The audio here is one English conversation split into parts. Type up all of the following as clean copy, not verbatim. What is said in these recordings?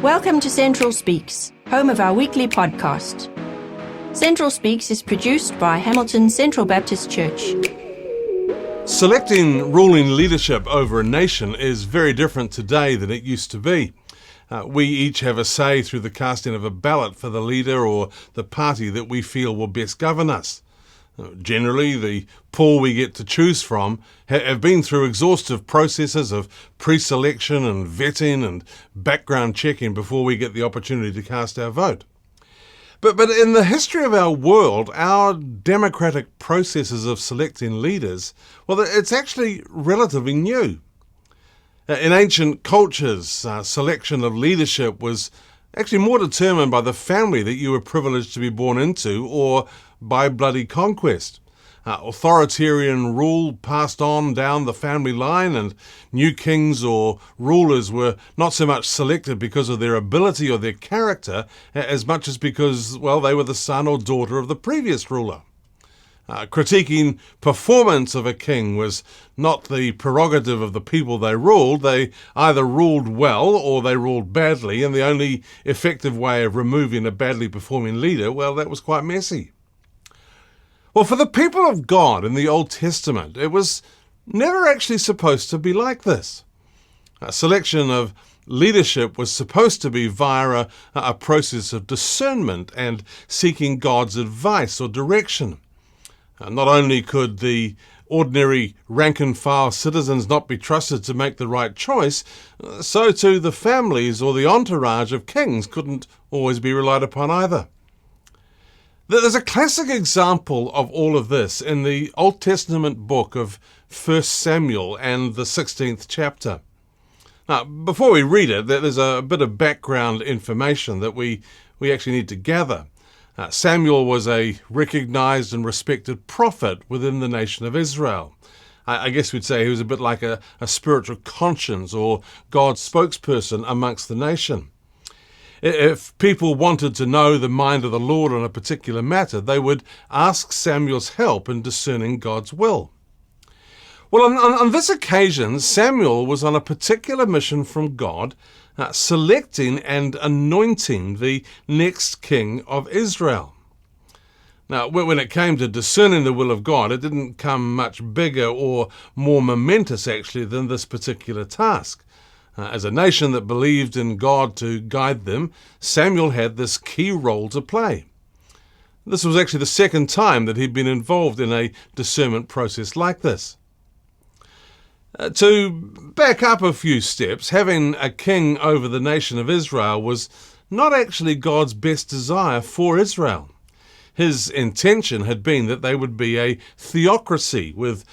Welcome to Central Speaks, home of our weekly podcast. Central Speaks is produced by Hamilton Central Baptist Church. Selecting ruling leadership over a nation is very different today than it used to be. We each have a say through the casting of a ballot for the leader or the party that we feel will best govern us. Generally, the pool we get to choose from have been through exhaustive processes of pre-selection and vetting and background checking before we get the opportunity to cast our vote. But in the history of our world, our democratic processes of selecting leaders, well, it's actually relatively new. In ancient cultures, selection of leadership was actually more determined by the family that you were privileged to be born into or by bloody conquest. Authoritarian rule passed on down the family line, and new kings or rulers were not so much selected because of their ability or their character as much as because, well, they were the son or daughter of the previous ruler. Critiquing performance of a king was not the prerogative of the people they ruled. They either ruled well or they ruled badly, and the only effective way of removing a badly performing leader, well, that was quite messy. Well, for the people of God in the Old Testament, it was never actually supposed to be like this. A selection of leadership was supposed to be via a process of discernment and seeking God's advice or direction. Not only could the ordinary rank-and-file citizens not be trusted to make the right choice, so too the families or the entourage of kings couldn't always be relied upon either. There's a classic example of all of this in the Old Testament book of 1 Samuel and the 16th chapter. Now, before we read it, there's a bit of background information that we actually need to gather. Samuel was a recognized and respected prophet within the nation of Israel. I guess we'd say he was a bit like a spiritual conscience or God's spokesperson amongst the nation. If people wanted to know the mind of the Lord on a particular matter, they would ask Samuel's help in discerning God's will. Well, on this occasion, Samuel was on a particular mission from God, selecting and anointing the next king of Israel. Now, when it came to discerning the will of God, it didn't come much bigger or more momentous, actually, than this particular task. As a nation that believed in God to guide them, Samuel had this key role to play. This was actually the second time that he'd been involved in a discernment process like this. To back up a few steps, having a king over the nation of Israel was not actually God's best desire for Israel. His intention had been that they would be a theocracy with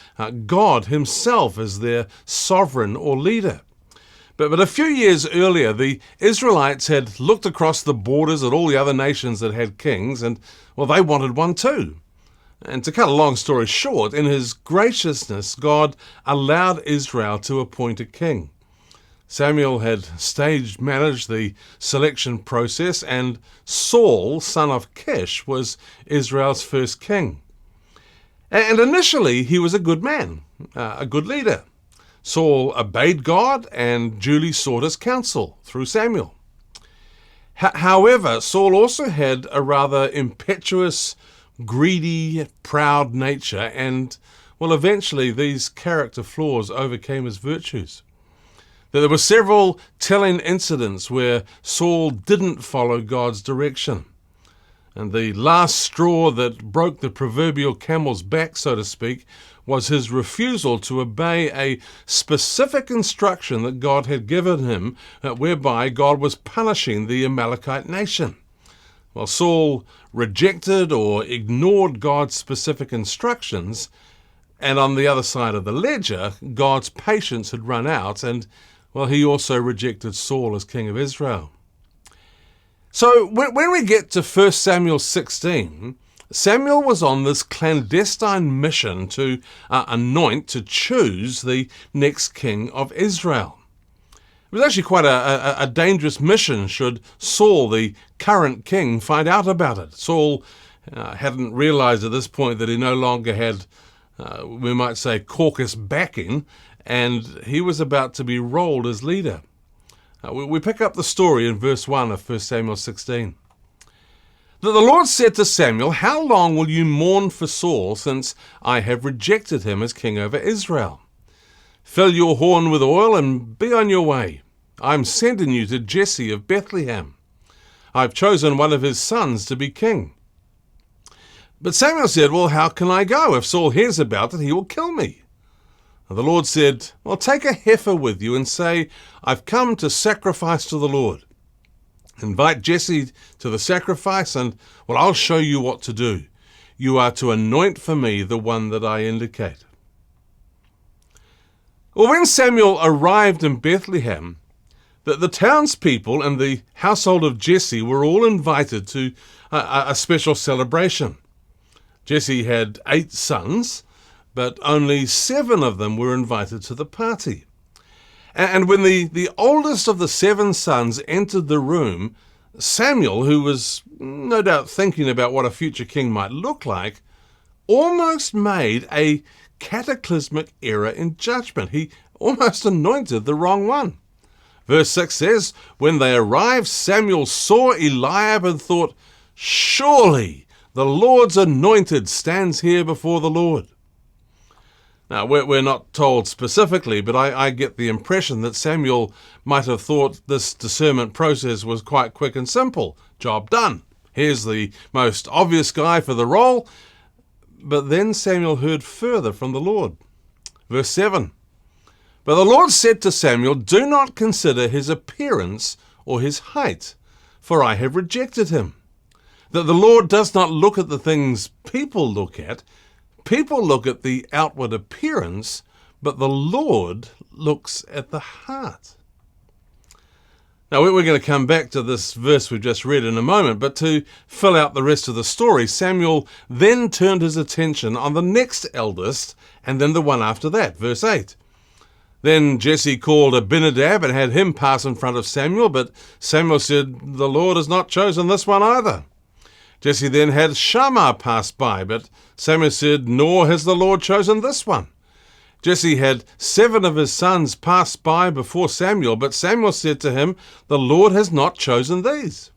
God himself as their sovereign or leader. But a few years earlier, the Israelites had looked across the borders at all the other nations that had kings, and, well, they wanted one too. And to cut a long story short, in his graciousness, God allowed Israel to appoint a king. Samuel had stage managed the selection process, and Saul, son of Kish, was Israel's first king. And initially, he was a good man, a good leader. Saul obeyed God and duly sought his counsel through Samuel. However, Saul also had a rather impetuous, greedy, proud nature, and, well, eventually these character flaws overcame his virtues. There were several telling incidents where Saul didn't follow God's direction. And the last straw that broke the proverbial camel's back, so to speak, was his refusal to obey a specific instruction that God had given him, whereby God was punishing the Amalekite nation. Well, Saul rejected or ignored God's specific instructions, and on the other side of the ledger, God's patience had run out, and, well, he also rejected Saul as king of Israel. So when we get to 1 Samuel 16, Samuel was on this clandestine mission to to choose the next king of Israel. It was actually quite a dangerous mission should Saul, the current king, find out about it. Saul hadn't realized at this point that he no longer had, we might say, caucus backing, and he was about to be rolled as leader. We pick up the story in verse 1 of 1 Samuel 16. That the Lord said to Samuel, "How long will you mourn for Saul, since I have rejected him as king over Israel? Fill your horn with oil and be on your way. I'm sending you to Jesse of Bethlehem. I've chosen one of his sons to be king." But Samuel said, "Well, how can I go? If Saul hears about it, he will kill me." And the Lord said, "Well, take a heifer with you and say, 'I've come to sacrifice to the Lord.' Invite Jesse to the sacrifice, and, well, I'll show you what to do. You are to anoint for me the one that I indicate." Well, when Samuel arrived in Bethlehem, the townspeople and the household of Jesse were all invited to a special celebration. Jesse had 8 sons, but only 7 of them were invited to the party. And when the oldest of the 7 sons entered the room, Samuel, who was no doubt thinking about what a future king might look like, almost made a cataclysmic error in judgment. He almost anointed the wrong one. Verse 6 says, "When they arrived, Samuel saw Eliab and thought, 'Surely the Lord's anointed stands here before the Lord.'" Now, we're not told specifically, but I get the impression that Samuel might have thought this discernment process was quite quick and simple. Job done. Here's the most obvious guy for the role. But then Samuel heard further from the Lord. Verse 7, "But the Lord said to Samuel, 'Do not consider his appearance or his height, for I have rejected him.'" That the Lord does not look at the things people look at. People look at the outward appearance, but the Lord looks at the heart. Now, we're going to come back to this verse we've just read in a moment, but to fill out the rest of the story, Samuel then turned his attention on the next eldest, and then the one after that, verse 8. "Then Jesse called Abinadab and had him pass in front of Samuel, but Samuel said, 'The Lord has not chosen this one either.' Jesse then had Shammah pass by, but Samuel said, 'Nor has the Lord chosen this one.' Jesse had 7 of his sons pass by before Samuel, but Samuel said to him, 'The Lord has not chosen these.'"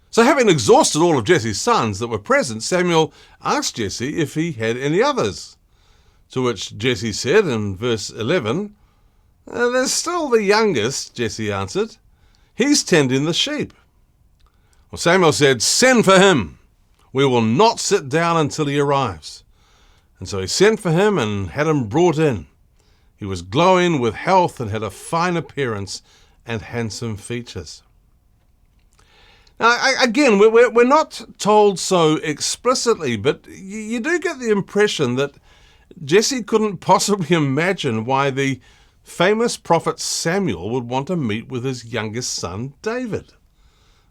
So having exhausted all of Jesse's sons that were present, Samuel asked Jesse if he had any others. To which Jesse said in verse 11, "There's still the youngest," Jesse answered. "He's tending the sheep." Well, Samuel said, "Send for him. We will not sit down until he arrives." And so he sent for him and had him brought in. He was glowing with health and had a fine appearance and handsome features. Now, again, we're not told so explicitly, but you do get the impression that Jesse couldn't possibly imagine why the famous prophet Samuel would want to meet with his youngest son, David.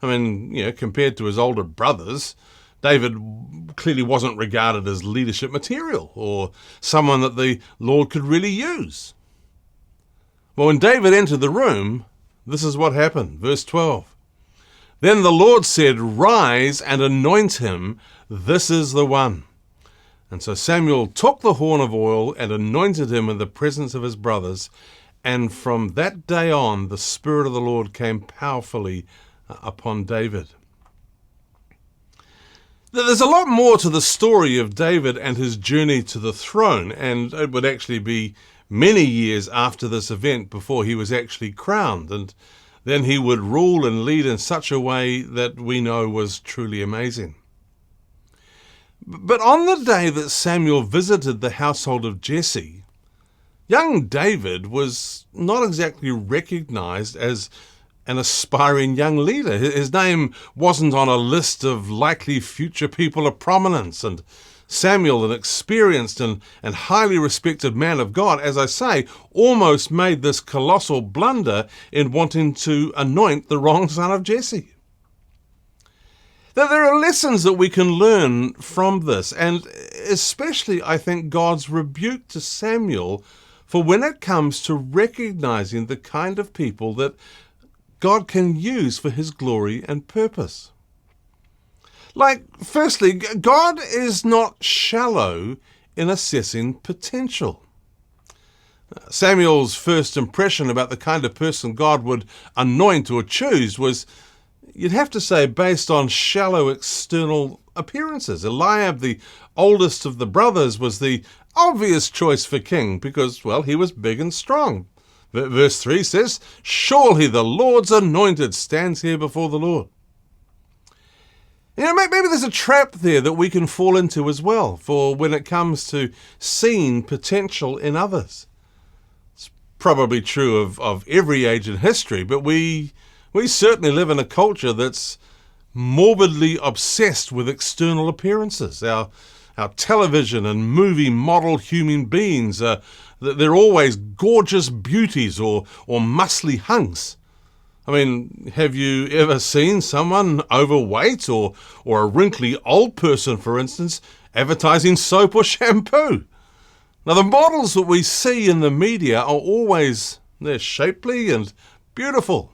I mean, compared to his older brothers, David clearly wasn't regarded as leadership material or someone that the Lord could really use. Well, when David entered the room, this is what happened. Verse 12. "Then the Lord said, 'Rise and anoint him. This is the one.' And so Samuel took the horn of oil and anointed him in the presence of his brothers. And from that day on, the Spirit of the Lord came powerfully upon David." There's a lot more to the story of David and his journey to the throne, and it would actually be many years after this event before he was actually crowned, and then he would rule and lead in such a way that we know was truly amazing. But on the day that Samuel visited the household of Jesse, young David was not exactly recognized as an aspiring young leader. His name wasn't on a list of likely future people of prominence, and Samuel, an experienced and highly respected man of God, as I say, almost made this colossal blunder in wanting to anoint the wrong son of Jesse. Now, there are lessons that we can learn from this, and especially, I think, God's rebuke to Samuel for when it comes to recognizing the kind of people that God can use for his glory and purpose. Like, firstly, God is not shallow in assessing potential. Samuel's first impression about the kind of person God would anoint or choose was, you'd have to say, based on shallow external appearances. Eliab, the oldest of the brothers, was the obvious choice for king because, well, he was big and strong. Verse 3 says, "Surely the Lord's anointed stands here before the Lord." Maybe there's a trap there that we can fall into as well for when it comes to seeing potential in others. It's probably true of every age in history, but we certainly live in a culture that's morbidly obsessed with external appearances. Our television and movie model human beings they're always gorgeous beauties or muscly hunks. I mean, have you ever seen someone overweight or a wrinkly old person, for instance, advertising soap or shampoo? Now, the models that we see in the media are they're shapely and beautiful.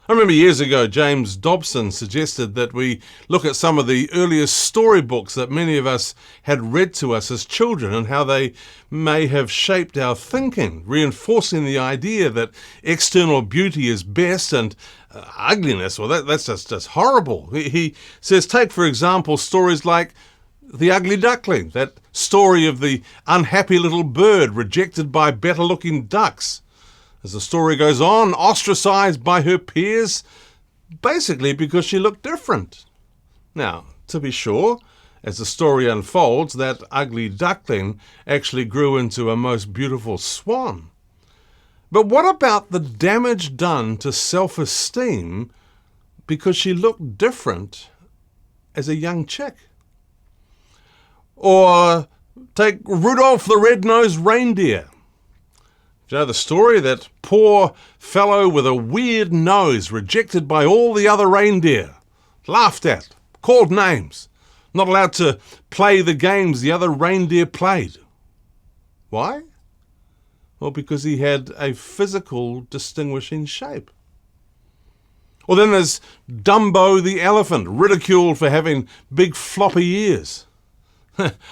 I remember years ago, James Dobson suggested that we look at some of the earliest storybooks that many of us had read to us as children and how they may have shaped our thinking, reinforcing the idea that external beauty is best and ugliness, well, that's just horrible. He says, take, for example, stories like The Ugly Duckling, that story of the unhappy little bird rejected by better-looking ducks. As the story goes on, ostracized by her peers, basically because she looked different. Now, to be sure, as the story unfolds, that ugly duckling actually grew into a most beautiful swan. But what about the damage done to self-esteem because she looked different as a young chick? Or take Rudolph the Red-Nosed Reindeer. Do you know the story? That poor fellow with a weird nose, rejected by all the other reindeer, laughed at, called names, not allowed to play the games the other reindeer played. Why? Well, because he had a physical distinguishing shape. Or then there's Dumbo the elephant, ridiculed for having big floppy ears.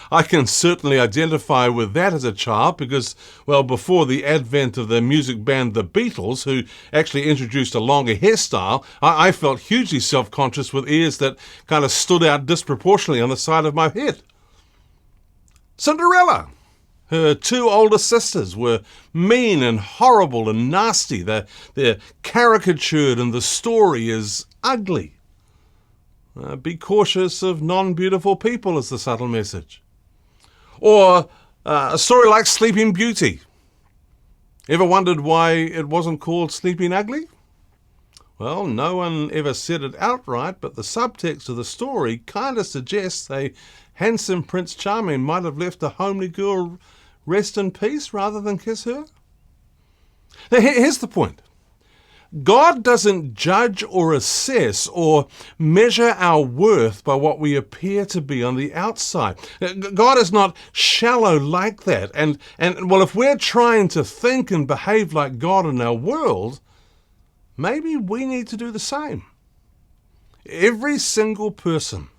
I can certainly identify with that as a child because, well, before the advent of the music band The Beatles, who actually introduced a longer hairstyle, I felt hugely self-conscious with ears that kind of stood out disproportionately on the side of my head. Cinderella. Her two older sisters were mean and horrible and nasty. They're caricatured and the story is ugly. Be cautious of non-beautiful people is the subtle message. Or a story like Sleeping Beauty. Ever wondered why it wasn't called Sleeping Ugly? Well, no one ever said it outright, but the subtext of the story kind of suggests a handsome Prince Charming might have left a homely girl rest in peace rather than kiss her. Now, here's the point. God doesn't judge or assess or measure our worth by what we appear to be on the outside. God is not shallow like that. And well, if we're trying to think and behave like God in our world, maybe we need to do the same. Every single person,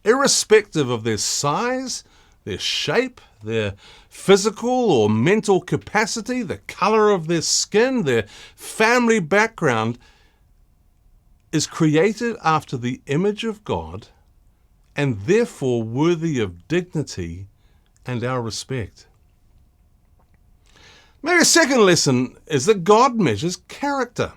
irrespective of their size, their shape, their physical or mental capacity, the colour of their skin, their family background, is created after the image of God and therefore worthy of dignity and our respect. Maybe a second lesson is that God measures character.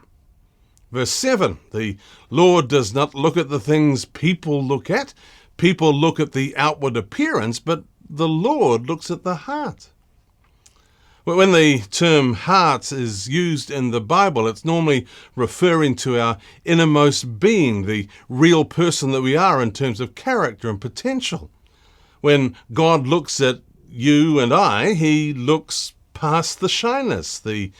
Verse 7, the Lord does not look at the things people look at. People look at the outward appearance, but the Lord looks at the heart. When the term heart is used in the Bible, it's normally referring to our innermost being, the real person that we are in terms of character and potential. When God looks at you and I, he looks past the shyness, the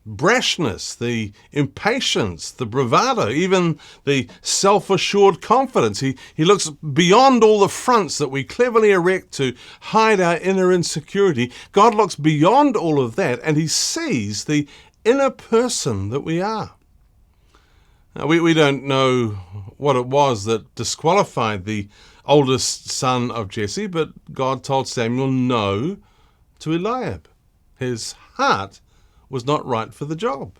brashness, the impatience, the bravado, even the self-assured confidence. He looks beyond all the fronts that we cleverly erect to hide our inner insecurity. God looks beyond all of that and he sees the inner person that we are. Now, we don't know what it was that disqualified the oldest son of Jesse, but God told Samuel no to Eliab. His heart was not right for the job.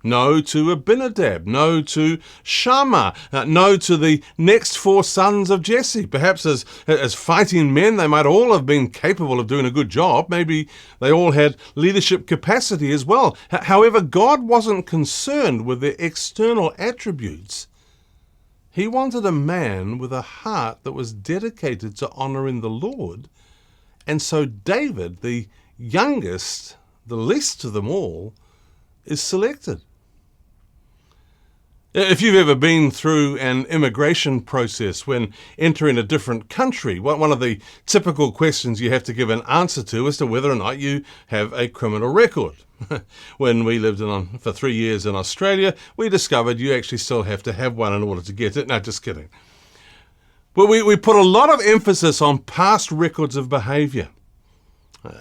No to Abinadab, no to Shammah, no to the next 4 sons of Jesse. Perhaps as fighting men, they might all have been capable of doing a good job. Maybe they all had leadership capacity as well. However, God wasn't concerned with their external attributes. He wanted a man with a heart that was dedicated to honouring the Lord. And so David, the youngest, the least of them all, is selected. If you've ever been through an immigration process when entering a different country, one of the typical questions you have to give an answer to is to whether or not you have a criminal record. When we lived for 3 years in Australia, we discovered you actually still have to have one in order to get it. No, just kidding. But we put a lot of emphasis on past records of behaviour.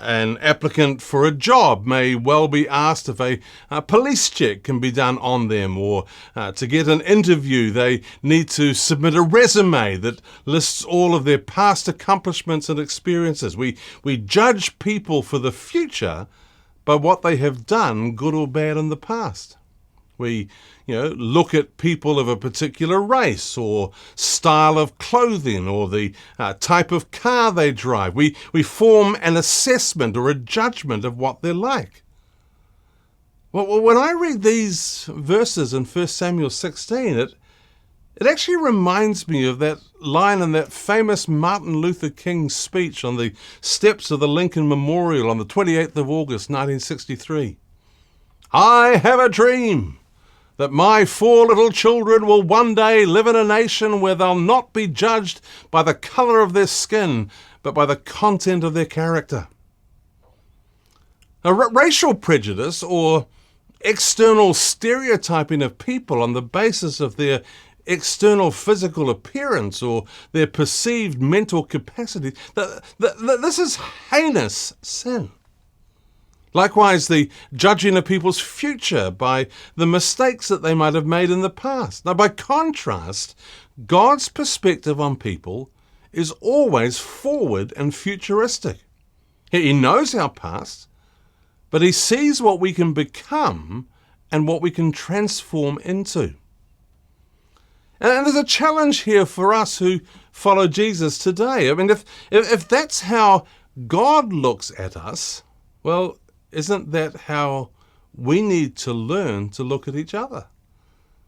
An applicant for a job may well be asked if a police check can be done on them, or to get an interview they need to submit a resume that lists all of their past accomplishments and experiences. We judge people for the future by what they have done, good or bad, in the past. We look at people of a particular race or style of clothing or the type of car they drive. We form an assessment or a judgment of what they're like. Well, when I read these verses in 1 Samuel 16, it actually reminds me of that line in that famous Martin Luther King speech on the steps of the Lincoln Memorial on the 28th of August, 1963. I have a dream that my 4 little children will one day live in a nation where they'll not be judged by the colour of their skin, but by the content of their character. Now, racial prejudice or external stereotyping of people on the basis of their external physical appearance or their perceived mental capacity, this is heinous sin. Likewise, the judging of people's future by the mistakes that they might have made in the past. Now, by contrast, God's perspective on people is always forward and futuristic. He knows our past, but he sees what we can become and what we can transform into. And there's a challenge here for us who follow Jesus today. I mean, if that's how God looks at us, well, isn't that how we need to learn to look at each other?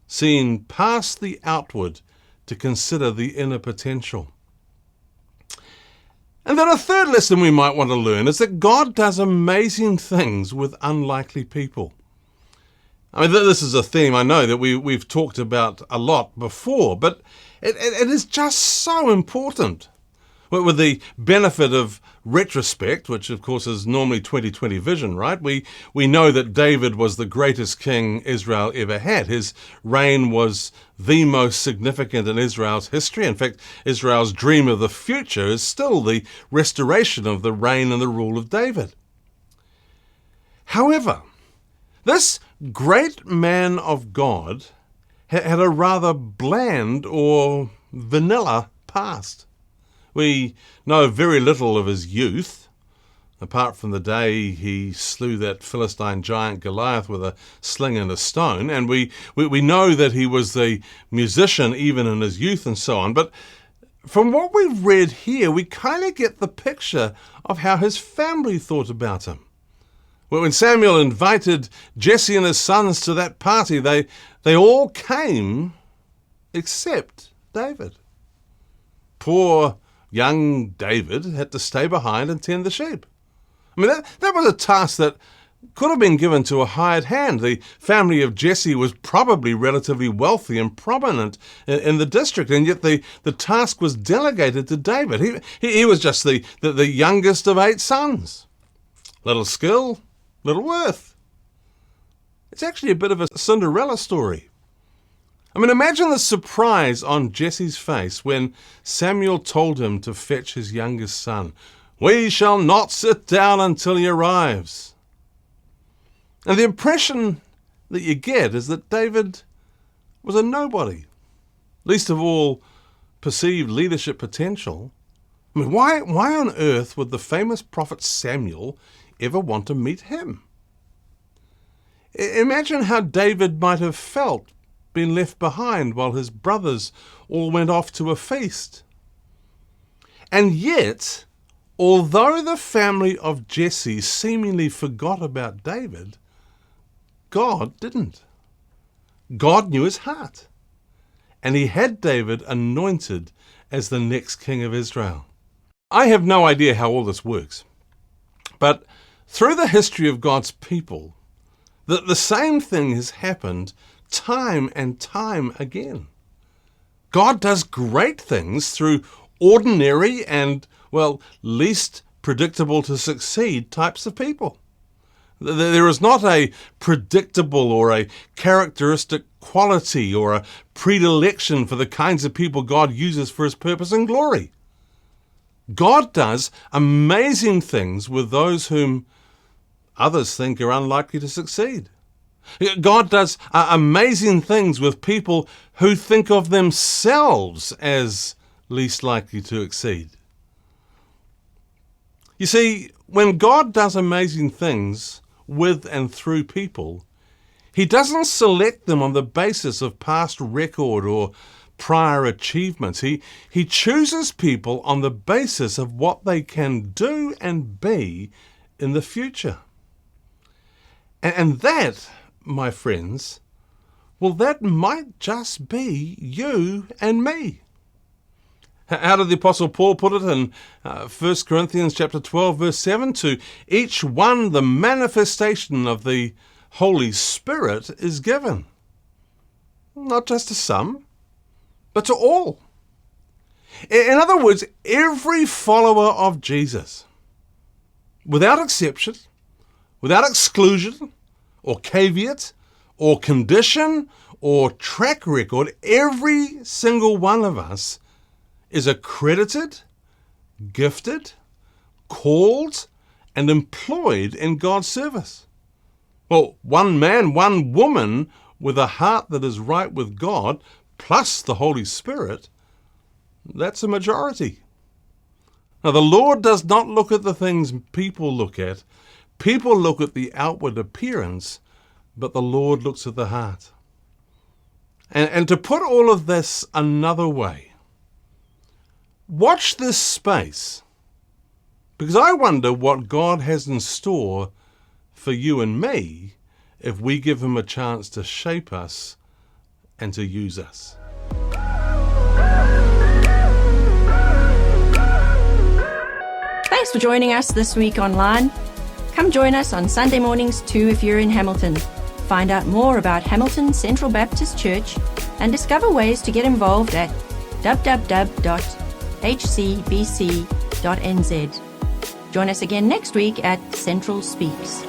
Seeing past the outward to consider the inner potential. And then a third lesson we might want to learn is that God does amazing things with unlikely people. I mean, this is a theme I know that we've talked about a lot before, but it is just so important. With the benefit of retrospect, which of course is normally 20/20 vision, right? We know that David was the greatest king Israel ever had. His reign was the most significant in Israel's history. In fact, Israel's dream of the future is still the restoration of the reign and the rule of David. However, this great man of God had a rather bland or vanilla past. We know very little of his youth, apart from the day he slew that Philistine giant Goliath with a sling and a stone. And we know that he was the musician even in his youth and so on. But from what we've read here, we kind of get the picture of how his family thought about him. Well, when Samuel invited Jesse and his sons to that party, they all came except David. Poor young David had to stay behind and tend the sheep. I mean, that was a task that could have been given to a hired hand. The family of Jesse was probably relatively wealthy and prominent in the district, and yet the task was delegated to David. He was just the youngest of 8 sons. Little skill, little worth. It's actually a bit of a Cinderella story. I mean, imagine the surprise on Jesse's face when Samuel told him to fetch his youngest son. We shall not sit down until he arrives. And the impression that you get is that David was a nobody, least of all perceived leadership potential. I mean, why on earth would the famous prophet Samuel ever want to meet him? Imagine how David might have felt being left behind while his brothers all went off to a feast. And yet, although the family of Jesse seemingly forgot about David, God didn't. God knew his heart, and he had David anointed as the next king of Israel. I have no idea how all this works, but through the history of God's people, the same thing has happened time and time again. God does great things through ordinary and, well, least predictable to succeed types of people. There is not a predictable or a characteristic quality or a predilection for the kinds of people God uses for his purpose and glory. God does amazing things with those whom others think are unlikely to succeed. God does amazing things with people who think of themselves as least likely to exceed. You see, when God does amazing things with and through people, he doesn't select them on the basis of past record or prior achievements. He chooses people on the basis of what they can do and be in the future. And that, my friends, well, that might just be you and me. How did the Apostle Paul put it in 1 Corinthians chapter 12, verse 7? To each one the manifestation of the Holy Spirit is given. Not just to some, but to all. In other words, every follower of Jesus, without exception, without exclusion, or caveat, or condition, or track record, every single one of us is accredited, gifted, called, and employed in God's service. Well, one man, one woman with a heart that is right with God, plus the Holy Spirit, that's a majority. Now, the Lord does not look at the things people look at. People look at the outward appearance, but the Lord looks at the heart. And to put all of this another way, watch this space, because I wonder what God has in store for you and me if we give him a chance to shape us and to use us. Thanks for joining us this week online. Come join us on Sunday mornings too if you're in Hamilton. Find out more about Hamilton Central Baptist Church and discover ways to get involved at www.hcbc.nz. Join us again next week at Central Speaks.